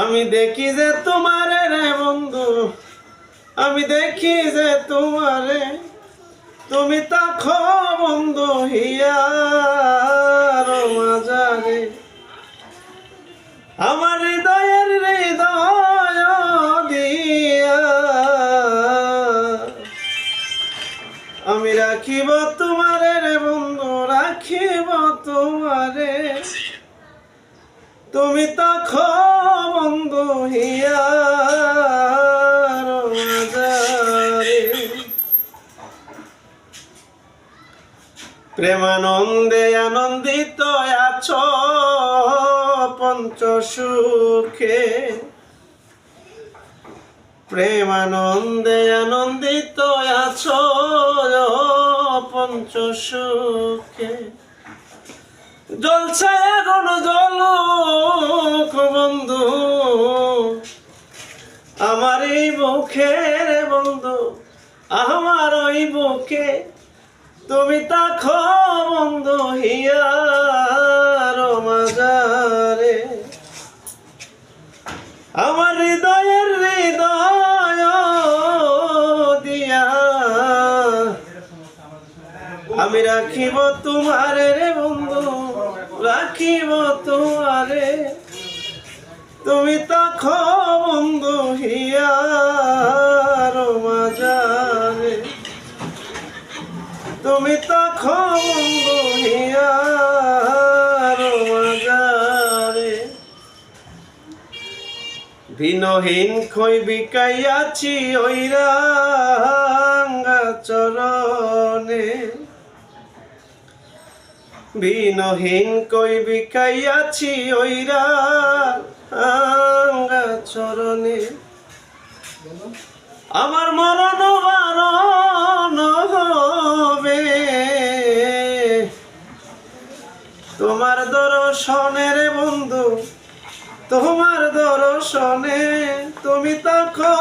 আমি দেখি যে তোমারে রে বন্ধু, আমি দেখি যে তোমারে, তুমি তাকো বন্ধু হিয়ার মাঝারে। আমার হৃদয়ের হৃদয় দিয়া আমি রাখিব তোমারে রে বন্ধু, রাখিব তোমারে, তুমি তাকো বন্ধু হিয়ার মাঝারে। প্রেমানন্দে আনন্দিত আছো পঞ্চ সুখে, প্রেমানন্দে আনন্দিত আছো পঞ্চ সুখে। জ্বলছে এখন জলুক বন্ধু আমার এই বুকে রে বন্ধু, আমার ওই বুকে, তুমি তাকো বন্ধু হিয়ার মাঝারে। আমার হৃদয়ের হৃদয় দিয়া আমি রাখিব তোমারে রে বন্ধু, রাখিব তোমারে, তুমি তাকো বন্ধু হিয়ার মাঝারে, তুমি তাকো বন্ধু হিয়ার মাঝারে। ভিনহীন খই বিকাইয়াছি ওই রাঙ্গা চরণে, ভিনহীন কই বিকাইয়াছি ওই রাঙ্গা চরণে। আমার মরণ বারণ হবে তোমার দর্শনের বন্ধু, তোমার দর্শনে, তুমি তাকো